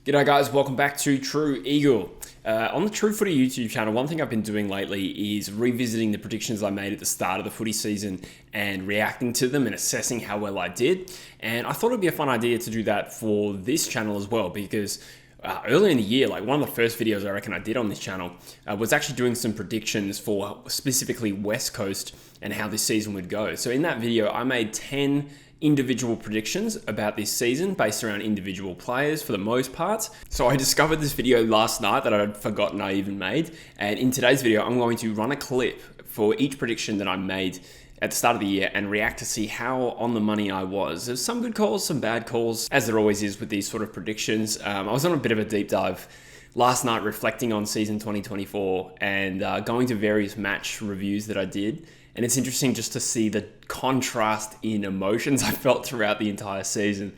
G'day guys, welcome back to True Eagle. On the True Footy YouTube channel, one thing I've been doing lately is revisiting the predictions I made at the start of the footy season and reacting to them and assessing how well I did. And I thought it'd be a fun idea to do that for this channel as well, because earlier in the year, like one of the first videos I reckon I did on this channel was actually doing some predictions for specifically West Coast and how this season would go. So in that video, I made 10 individual predictions about this season based around individual players for the most part. So I discovered this video last night that I'd forgotten I even made. And in today's video, I'm going to run a clip for each prediction that I made at the start of the year and react to see how on the money I was. There's some good calls, some bad calls, as there always is with these sort of predictions. I was on a bit of a deep dive last night reflecting on season 2024 and going to various match reviews that I did. And it's interesting just to see the contrast in emotions I felt throughout the entire season.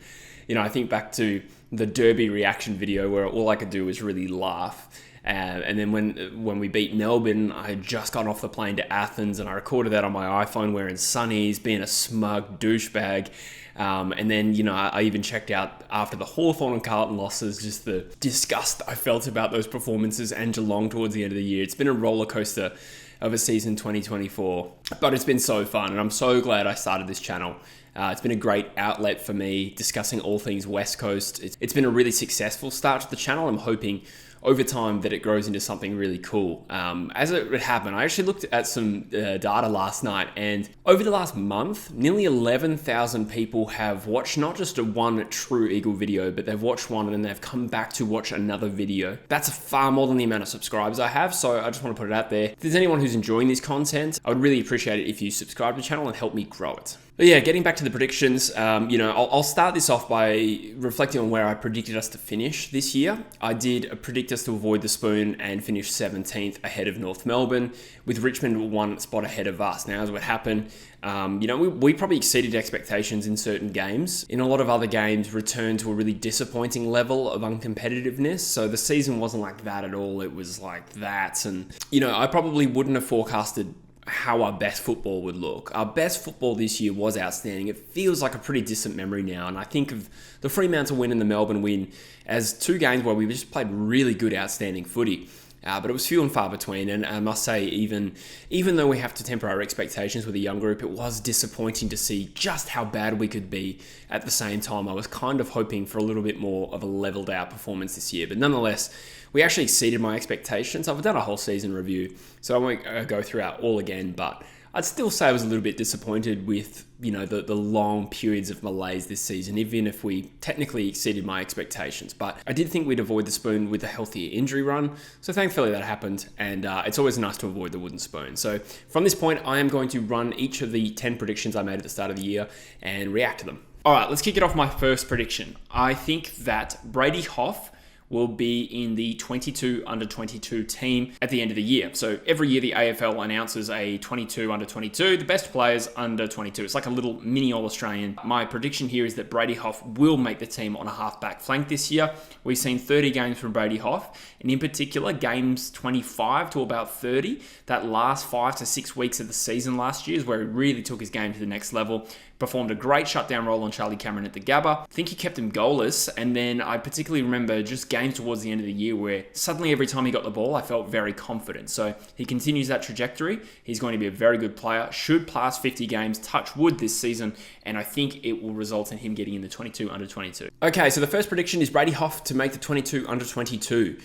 You know, I think back to the Derby reaction video where all I could do was really laugh. And then when we beat Melbourne, I had just gotten off the plane to Athens and I recorded that on my iPhone wearing sunnies, being a smug douchebag. And then, you know, I even checked out after the Hawthorn and Carlton losses, just the disgust I felt about those performances and Geelong towards the end of the year. It's been a roller coaster of a season 2024, but it's been so fun and I'm so glad I started this channel. It's been a great outlet for me discussing all things West Coast. It's been a really successful start to the channel. I'm hoping over time that it grows into something really cool. As it would happen, I actually looked at some data last night, and over the last month, nearly 11,000 people have watched not just one True Eagle video, but they've watched one and then they've come back to watch another video. That's far more than the amount of subscribers I have, so I just want to put it out there. If there's anyone who's enjoying this content, I would really appreciate it if you subscribe to the channel and help me grow it. But yeah, getting back to the predictions, you know, I'll start this off by reflecting on where I predicted us to finish this year. I did predict us to avoid the spoon and finish 17th ahead of North Melbourne, with Richmond one spot ahead of us. Now, as would happen, you know, we probably exceeded expectations in certain games. In a lot of other games, returned to a really disappointing level of uncompetitiveness. So the season wasn't like that at all. It was like that. And, you know, I probably wouldn't have forecasted how our best football would look. Our best football this year was outstanding. It feels like a pretty distant memory now. And I think of the Fremantle win and the Melbourne win as two games where we just played really good, outstanding footy. But it was few and far between, and I must say, even though we have to temper our expectations with a young group, it was disappointing to see just how bad we could be. At the same time, I was kind of hoping for a little bit more of a leveled out performance this year, but nonetheless, we actually exceeded my expectations. I've done a whole season review, so I won't go through it all again, but I'd still say I was a little bit disappointed with, you know, the long periods of malaise this season, even if we technically exceeded my expectations. But I did think we'd avoid the spoon with a healthier injury run. So thankfully that happened. And it's always nice to avoid the wooden spoon. So from this point, I am going to run each of the 10 predictions I made at the start of the year and react to them. All right, let's kick it off. My first prediction. I think that Brady Hoff will be in the 22 under 22 team at the end of the year. So every year the AFL announces a 22 under 22, the best players under 22. It's like a little mini All-Australian. My prediction here is that Brady Hoff will make the team on a half-back flank this year. We've seen 30 games from Brady Hoff, and in particular, games 25 to about 30. That last 5 to 6 weeks of the season last year is where he really took his game to the next level. Performed a great shutdown role on Charlie Cameron at the Gabba. I think he kept him goalless, and then I particularly remember just games towards the end of the year where suddenly every time he got the ball, I felt very confident. So he continues that trajectory. He's going to be a very good player, should pass 50 games, touch wood this season, and I think it will result in him getting in the 22 under 22. Okay, so the first prediction is Brady Hoff to make the 22 under 22.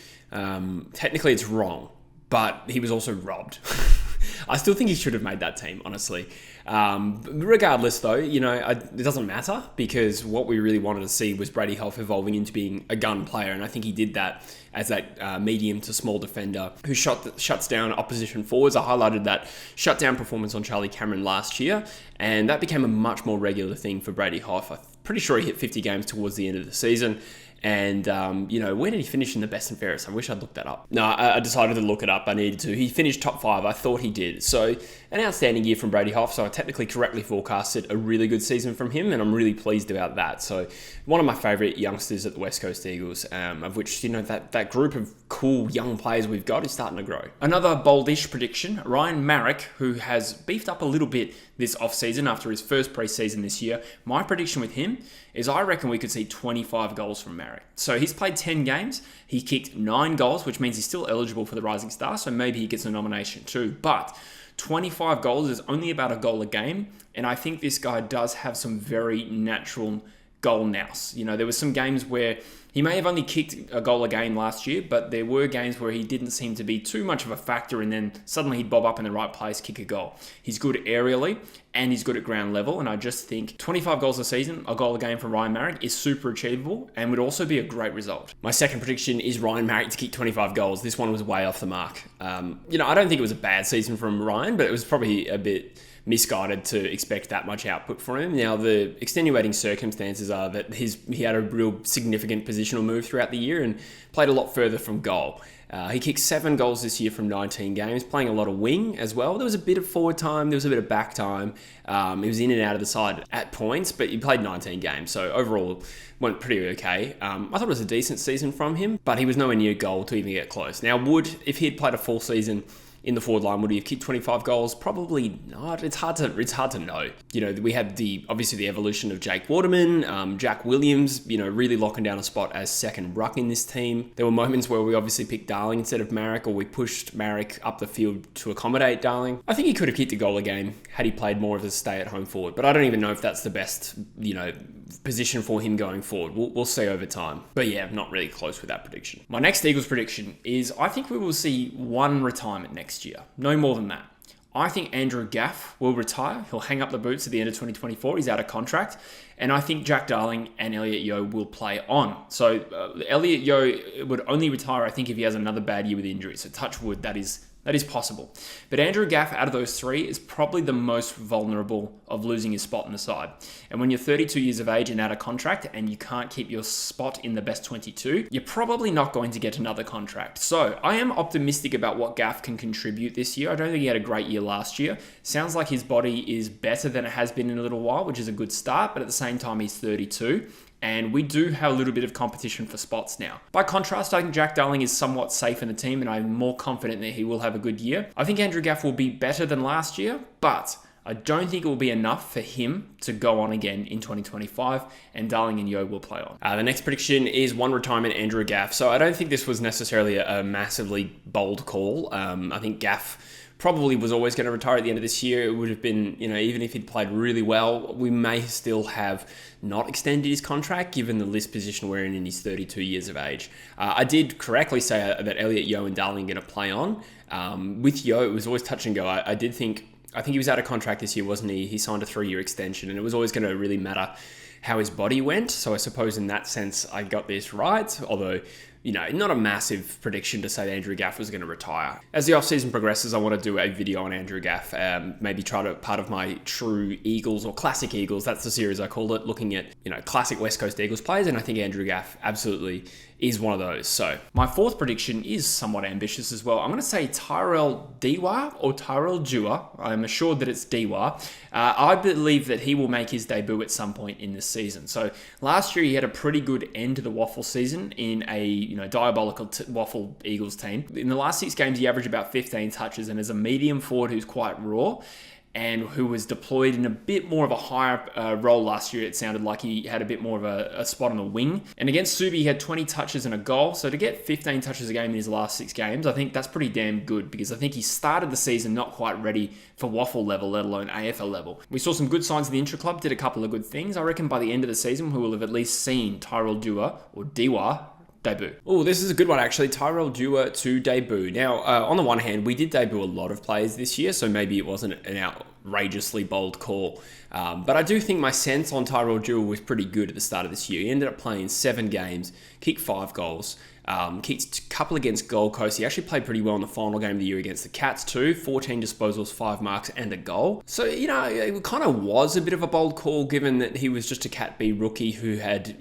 Technically it's wrong, but he was also robbed. I still think he should have made that team, honestly. Regardless, though, you know, it doesn't matter because what we really wanted to see was Brady Hoff evolving into being a gun player, and I think he did that as that medium to small defender who shuts down opposition forwards. I highlighted that shutdown performance on Charlie Cameron last year, and that became a much more regular thing for Brady Hoff. I'm pretty sure he hit 50 games towards the end of the season. And, you know, where did he finish in the best and fairest? I wish I'd looked that up. No, I decided to look it up. I needed to. He finished top 5. I thought he did. So an outstanding year from Brady Hoff. So I technically correctly forecasted a really good season from him. And I'm really pleased about that. So one of my favourite youngsters at the West Coast Eagles, of which, you know, that group of cool young players we've got is starting to grow. Another boldish prediction, Ryan Marrick, who has beefed up a little bit this offseason after his first preseason this year. My prediction with him is I reckon we could see 25 goals from Marrick. So he's played 10 games. He kicked 9 goals, which means he's still eligible for the Rising Star, so maybe he gets a nomination too. But 25 goals is only about a goal a game, and I think this guy does have some very natural goal nous. There were some games where he may have only kicked a goal a game last year, but there were games where he didn't seem to be too much of a factor, and then suddenly he'd bob up in the right place, kick a goal. He's good aerially, and he's good at ground level, and I just think 25 goals a season, a goal a game from Ryan Marrick is super achievable and would also be a great result. My second prediction is Ryan Marrick to kick 25 goals. This one was way off the mark. I don't think it was a bad season from Ryan, but it was probably a bit misguided to expect that much output from him. Now, the extenuating circumstances are that he had a real significant positional move throughout the year and played a lot further from goal. He kicked 7 goals this year from 19 games, playing a lot of wing as well. There was a bit of forward time, there was a bit of back time. He was in and out of the side at points, but he played 19 games, so overall went pretty okay. I thought it was a decent season from him, but he was nowhere near goal to even get close. Now, if he had played a full season in the forward line, would he have kicked 25 goals? Probably not. It's hard to know. We had obviously the evolution of Jake Waterman, Jack Williams, really locking down a spot as second ruck in this team. There were moments where we obviously picked Darling instead of Marrick, or we pushed Marrick up the field to accommodate Darling. I think he could have kicked a goal a game had he played more of a stay-at-home forward, but I don't even know if that's the best, position for him going forward. We'll see over time. But yeah, I'm not really close with that prediction. My next Eagles prediction is I think we will see one retirement next year. No more than that. I think Andrew Gaff will retire. He'll hang up the boots at the end of 2024. He's out of contract. And I think Jack Darling and Elliot Yeo will play on. So Elliot Yeo would only retire, I think, if he has another bad year with injury. So touch wood, that is possible. But Andrew Gaff, out of those 3, is probably the most vulnerable of losing his spot in the side. And when you're 32 years of age and out of contract and you can't keep your spot in the best 22, you're probably not going to get another contract. So I am optimistic about what Gaff can contribute this year. I don't think he had a great year last year. Sounds like his body is better than it has been in a little while, which is a good start. But at the same time, he's 32. And we do have a little bit of competition for spots now. By contrast, I think Jack Darling is somewhat safe in the team, and I'm more confident that he will have a good year. I think Andrew Gaff will be better than last year, but I don't think it will be enough for him to go on again in 2025, and Darling and Yeo will play on. The next prediction is one retirement, Andrew Gaff. So I don't think this was necessarily a massively bold call. I think Gaff probably was always going to retire at the end of this year. It would have been, even if he'd played really well, we may still have not extended his contract given the list position we're in his 32 years of age. I did correctly say that Elliot Yeo and Darling are going to play on. With Yeo, it was always touch and go. I think he was out of contract this year, wasn't he? He signed a 3-year extension, and it was always going to really matter how his body went. So I suppose in that sense, I got this right, although not a massive prediction to say that Andrew Gaff was going to retire. As the offseason progresses, I want to do a video on Andrew Gaff, maybe try to part of my true Eagles or classic Eagles. That's the series I called it, looking at, classic West Coast Eagles players. And I think Andrew Gaff absolutely is one of those. So my fourth prediction is somewhat ambitious as well. I'm going to say Tyrell Dewar or Tyrell Dewar. I'm assured that it's Dewar. I believe that he will make his debut at some point in this season. So last year he had a pretty good end to the Waffle season in a diabolical Waffle Eagles team. In the last 6 games he averaged about 15 touches, and as a medium forward who's quite raw and who was deployed in a bit more of a higher role last year. It sounded like he had a bit more of a spot on the wing. And against Subi, he had 20 touches and a goal. So to get 15 touches a game in his last 6 games, I think that's pretty damn good, because I think he started the season not quite ready for Waffle level, let alone AFL level. We saw some good signs in the intra-club, did a couple of good things. I reckon by the end of the season, we will have at least seen Tyrell Dewar or Dewar debut. Oh, this is a good one actually. Tyrell Dewar to debut. Now, on the one hand, we did debut a lot of players this year, so maybe it wasn't an outrageously bold call. But I do think my sense on Tyrell Dewar was pretty good at the start of this year. He ended up playing 7 games, kicked 5 goals, kicked a couple against Gold Coast. He actually played pretty well in the final game of the year against the Cats too. 14 disposals, 5 marks and a goal. So, it kind of was a bit of a bold call given that he was just a Cat B rookie who had,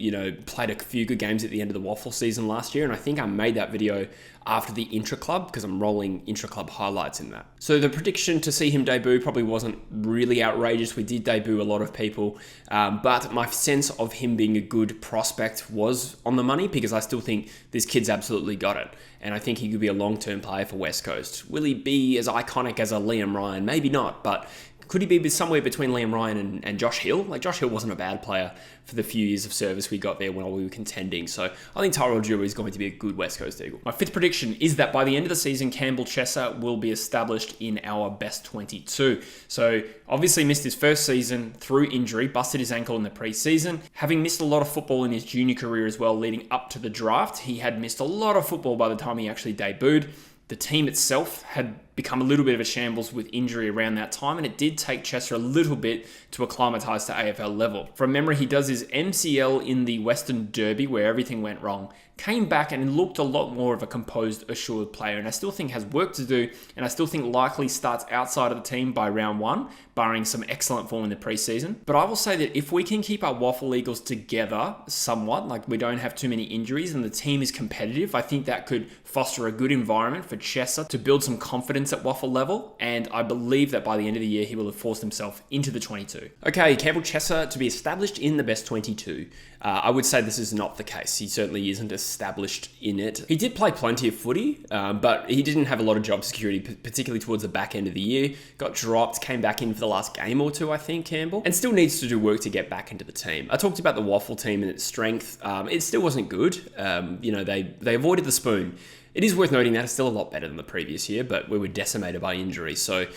played a few good games at the end of the Waffle season last year. And I think I made that video after the intra-club because I'm rolling intra-club highlights in that. So the prediction to see him debut probably wasn't really outrageous. We did debut a lot of people, but my sense of him being a good prospect was on the money because I still think this kid's absolutely got it. And I think he could be a long-term player for West Coast. Will he be as iconic as a Liam Ryan? Maybe not, but could he be somewhere between Liam Ryan and Josh Hill? Like, Josh Hill wasn't a bad player for the few years of service we got there when we were contending. So I think Tyrell Dewar is going to be a good West Coast Eagle. My fifth prediction is that by the end of the season, Campbell Chesser will be established in our best 22. So obviously missed his first season through injury, busted his ankle in the preseason. Having missed a lot of football in his junior career as well leading up to the draft, he had missed a lot of football by the time he actually debuted. The team itself had become a little bit of a shambles with injury around that time, and it did take Chesser a little bit to acclimatise to AFL level. From memory, he does his MCL in the Western Derby, where everything went wrong, came back and looked a lot more of a composed, assured player, and I still think has work to do, and I still think likely starts outside of the team by round 1, barring some excellent form in the preseason. But I will say that if we can keep our Waffle Eagles together somewhat, like we don't have too many injuries and the team is competitive, I think that could foster a good environment for Chesser to build some confidence at Waffle level, and I believe that by the end of the year he will have forced himself into the 22. Okay, Campbell Chesser to be established in the best 22. I would say this is not the case. He certainly isn't established in it. He did play plenty of footy, but he didn't have a lot of job security, particularly towards the back end of the year. Got dropped, came back in for the last game or two, I think, Campbell, and still needs to do work to get back into the team. I talked about the Waffle team and its strength. It still wasn't good. They avoided the spoon. It is worth noting that it's still a lot better than the previous year, but we were decimated by injury. So,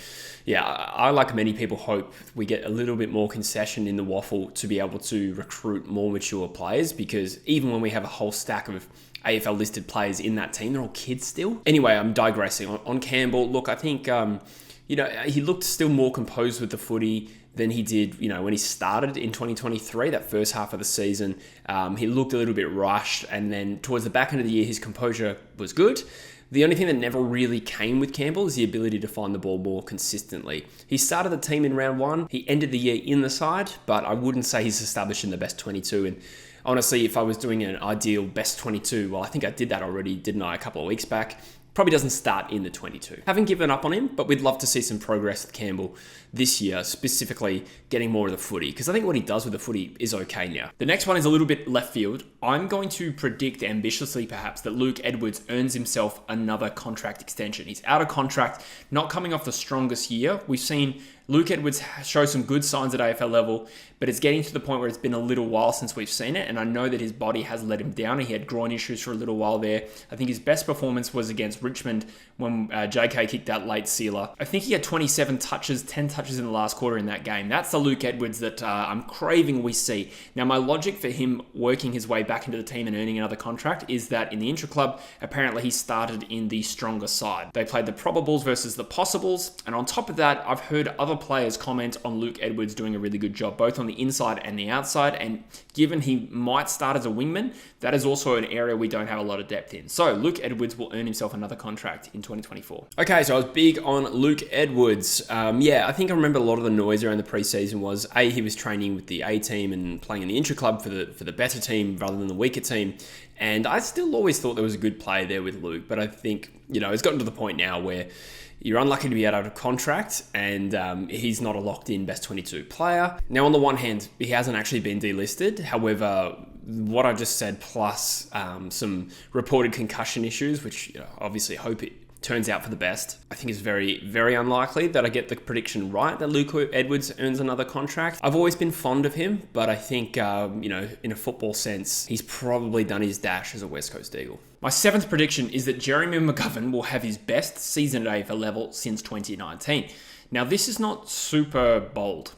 yeah, I, like many people, hope we get a little bit more concession in the Waffle to be able to recruit more mature players, because even when we have a whole stack of AFL listed players in that team, they're all kids still. Anyway, I'm digressing. On Campbell, look, I think, he looked still more composed with the footy than he did, when he started in 2023, that first half of the season. He looked a little bit rushed, and then towards the back end of the year, his composure was good. The only thing that never really came with Campbell is the ability to find the ball more consistently. He started the team in round 1. He ended the year in the side, but I wouldn't say he's established in the best 22. And honestly, if I was doing an ideal best 22, well, I think I did that already, didn't I, a couple of weeks back? Probably doesn't start in the 22. Haven't given up on him, but we'd love to see some progress with Campbell this year, specifically getting more of the footy, because I think what he does with the footy is okay now. The next one is a little bit left field. I'm going to predict ambitiously, perhaps, that Luke Edwards earns himself another contract extension. He's out of contract, not coming off the strongest year. We've seen Luke Edwards show some good signs at AFL level, but it's getting to the point where it's been a little while since we've seen it, and I know that his body has let him down. He had groin issues for a little while there. I think his best performance was against Richmond when JK kicked that late sealer. I think he had 27 touches, 10 touches in the last quarter in that game. That's the Luke Edwards that I'm craving we see. Now, my logic for him working his way back into the team and earning another contract is that in the intra-club, apparently he started in the stronger side. They played the probables versus the possibles, and on top of that, I've heard other players comment on Luke Edwards doing a really good job, both on the inside and the outside, and given he might start as a wingman, that is also an area we don't have a lot of depth in. So Luke Edwards will earn himself another contract in 2024. Okay, so I was big on Luke Edwards. I think I remember a lot of the noise around the preseason was, he was training with the A team and playing in the intra-club for the better team rather than the weaker team. And I still always thought there was a good play there with Luke, but I think, it's gotten to the point now where you're unlucky to be out of contract, and he's not a locked-in best 22 player. Now, on the one hand, he hasn't actually been delisted. However, what I just said, plus some reported concussion issues, which obviously hope it turns out for the best, I think it's very, very unlikely that I get the prediction right that Luke Edwards earns another contract. I've always been fond of him, but I think, in a football sense, he's probably done his dash as a West Coast Eagle. My seventh prediction is that Jeremy McGovern will have his best season at AFL level since 2019. Now, this is not super bold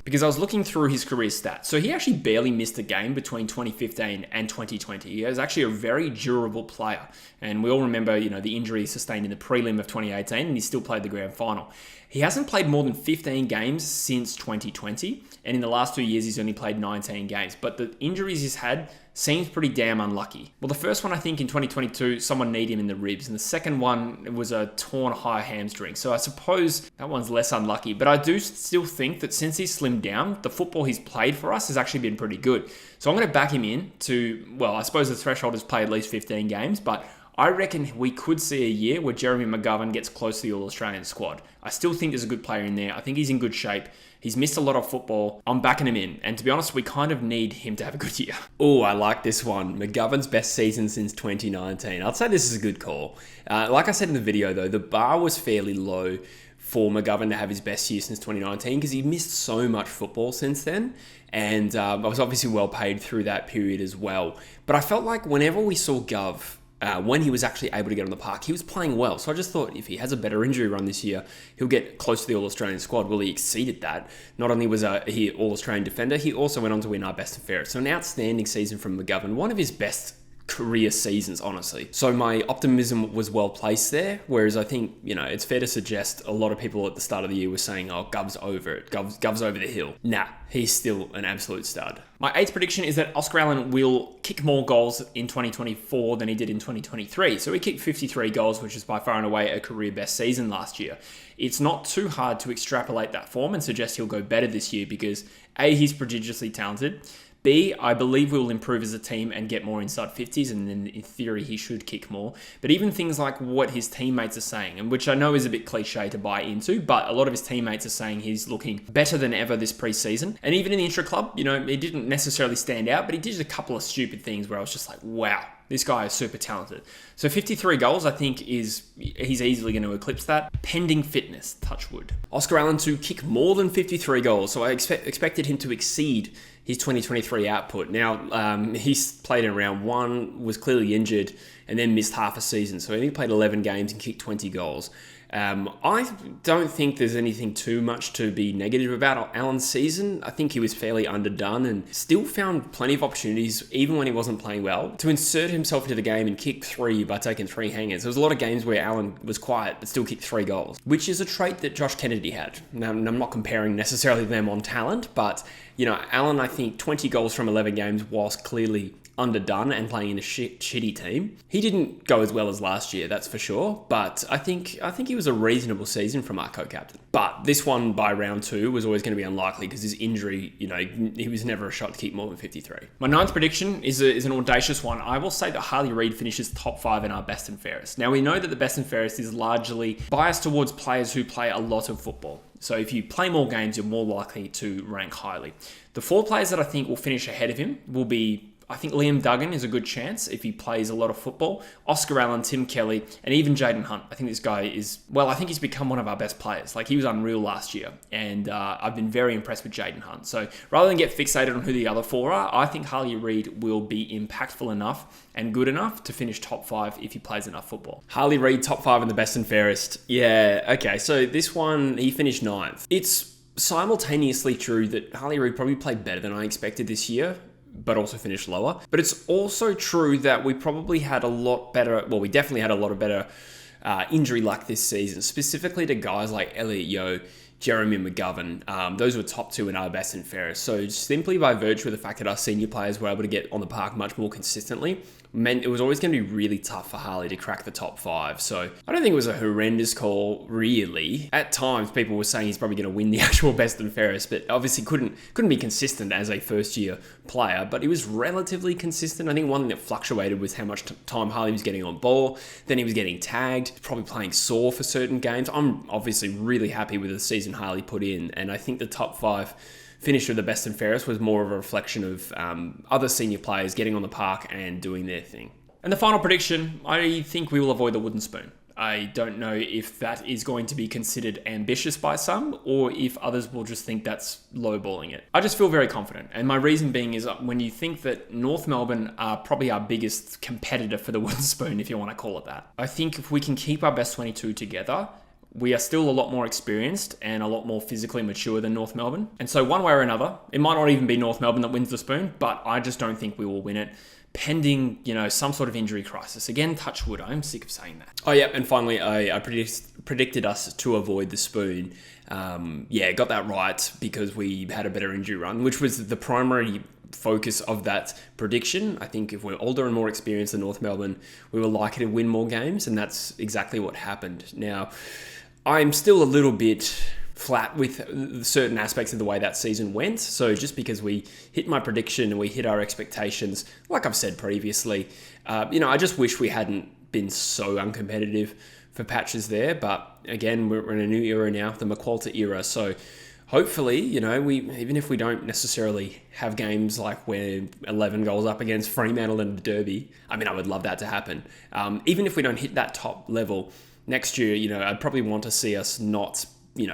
because I was looking through his career stats. So he actually barely missed a game between 2015 and 2020. He was actually a very durable player. And we all remember, the injury he sustained in the prelim of 2018, and he still played the grand final. He hasn't played more than 15 games since 2020. And in the last 2 years, he's only played 19 games. But the injuries he's had seems pretty damn unlucky. Well, the first one, I think in 2022, someone kneed him in the ribs. And the second one was a torn high hamstring. So I suppose that one's less unlucky. But I do still think that since he's slimmed down, the football he's played for us has actually been pretty good. So I'm going to back him in to, I suppose the threshold is play at least 15 games, but I reckon we could see a year where Jeremy McGovern gets close to the All-Australian squad. I still think there's a good player in there. I think he's in good shape. He's missed a lot of football. I'm backing him in. And to be honest, we kind of need him to have a good year. Oh, I like this one. McGovern's best season since 2019. I'd say this is a good call. Like I said in the video, though, the bar was fairly low for McGovern to have his best year since 2019 because he missed so much football since then. And I was obviously well paid through that period as well. But I felt like whenever we saw Gov, when he was actually able to get on the park, he was playing well. So I just thought if he has a better injury run this year, he'll get close to the All-Australian squad. Well, he exceeded that. Not only was he All-Australian defender, he also went on to win our best and fairest. So an outstanding season from McGovern, one of his best career seasons, honestly. So my optimism was well placed there, whereas I think, it's fair to suggest a lot of people at the start of the year were saying, oh, Gov's over it. Gov's over the hill. Nah, he's still an absolute stud. My 8th prediction is that Oscar Allen will kick more goals in 2024 than he did in 2023. So he kicked 53 goals, which is by far and away a career best season last year. It's not too hard to extrapolate that form and suggest he'll go better this year because A, he's prodigiously talented. B, I believe we'll improve as a team and get more inside 50s, and then in theory he should kick more. But even things like what his teammates are saying, and which I know is a bit cliche to buy into, but a lot of his teammates are saying he's looking better than ever this preseason. And even in the intra-club, he didn't necessarily stand out, but he did a couple of stupid things where I was just like, wow, this guy is super talented. So 53 goals, I think, he's easily going to eclipse that. Pending fitness, touch wood. Oscar Allen to kick more than 53 goals. So I expected him to exceed his 2023 output. Now, he's played in round 1, was clearly injured, and then missed half a season. So he only played 11 games and kicked 20 goals. I don't think there's anything too much to be negative about Allen's season. I think he was fairly underdone and still found plenty of opportunities, even when he wasn't playing well, to insert himself into the game and kick 3 by taking 3 hangers. There was a lot of games where Allen was quiet but still kicked 3 goals, which is a trait that Josh Kennedy had. Now, I'm not comparing necessarily them on talent, but Allen, I think 20 goals from 11 games whilst clearly underdone and playing in a shitty team. He didn't go as well as last year, that's for sure, but I think he was a reasonable season from our co-captain. But this one by round 2 was always going to be unlikely because his injury, he was never a shot to keep more than 53. My 9th prediction is an audacious one. I will say that Harley Reed finishes top 5 in our best and fairest. Now, we know that the best and fairest is largely biased towards players who play a lot of football. So if you play more games, you're more likely to rank highly. The 4 players that I think will finish ahead of him will be, I think Liam Duggan is a good chance if he plays a lot of football. Oscar Allen, Tim Kelly, and even Jaden Hunt. I think this guy I think he's become one of our best players. Like, he was unreal last year, and I've been very impressed with Jaden Hunt. So rather than get fixated on who the other 4 are, I think Harley Reed will be impactful enough and good enough to finish top 5 if he plays enough football. Harley Reed, top 5 in the best and fairest. Yeah, okay, so this one, he finished 9th. It's simultaneously true that Harley Reed probably played better than I expected this year, but also finished lower. But it's also true that we probably had we definitely had a lot of better injury luck this season, specifically to guys like Elliot Yeo, Jeremy McGovern. Those were top 2 in our best and fairest. So simply by virtue of the fact that our senior players were able to get on the park much more consistently, meant it was always going to be really tough for Harley to crack the top 5. So I don't think it was a horrendous call, really. At times, people were saying he's probably going to win the actual best and fairest, but obviously couldn't be consistent as a first-year player. But he was relatively consistent. I think one thing that fluctuated was how much time Harley was getting on ball. Then he was getting tagged, probably playing sore for certain games. I'm obviously really happy with the season Harley put in, and I think the top 5 finish with the best and fairest was more of a reflection of other senior players getting on the park and doing their thing. And the final prediction, I think we will avoid the wooden spoon. I don't know if that is going to be considered ambitious by some, or if others will just think that's lowballing it. I just feel very confident. And my reason being is when you think that North Melbourne are probably our biggest competitor for the wooden spoon, if you want to call it that. I think if we can keep our best 22 together, we are still a lot more experienced and a lot more physically mature than North Melbourne. And so one way or another, it might not even be North Melbourne that wins the spoon, but I just don't think we will win it, pending, some sort of injury crisis. Again, touch wood, I'm sick of saying that. Oh yeah, and finally, I predicted us to avoid the spoon. Got that right because we had a better injury run, which was the primary focus of that prediction. I think if we're older and more experienced than North Melbourne, we were likely to win more games, and that's exactly what happened. Now, I'm still a little bit flat with certain aspects of the way that season went. So just because we hit my prediction and we hit our expectations, like I've said previously, I just wish we hadn't been so uncompetitive for patches there. But again, we're in a new era now, the McQualter era. So hopefully, even if we don't necessarily have games like we're 11 goals up against Fremantle in the Derby, I would love that to happen. Even if we don't hit that top level next year, I'd probably want to see us not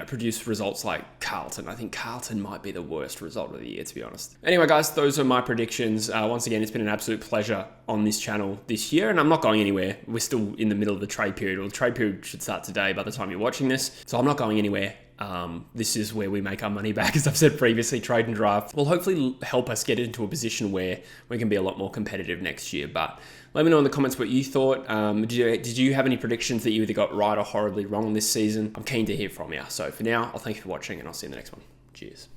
produce results like Carlton. I think Carlton might be the worst result of the year, to be honest. Anyway, guys, those are my predictions. Once again, it's been an absolute pleasure on this channel this year, and I'm not going anywhere. We're still in the middle of the trade period, or the trade period should start today by the time you're watching this. So I'm not going anywhere. This is where we make our money back, as I've said previously. Trade and draft will hopefully help us get into a position where we can be a lot more competitive next year. But let me know in the comments what you thought. Did you have any predictions that you either got right or horribly wrong this season? I'm keen to hear from you. So for now, I'll thank you for watching, and I'll see you in the next one. Cheers.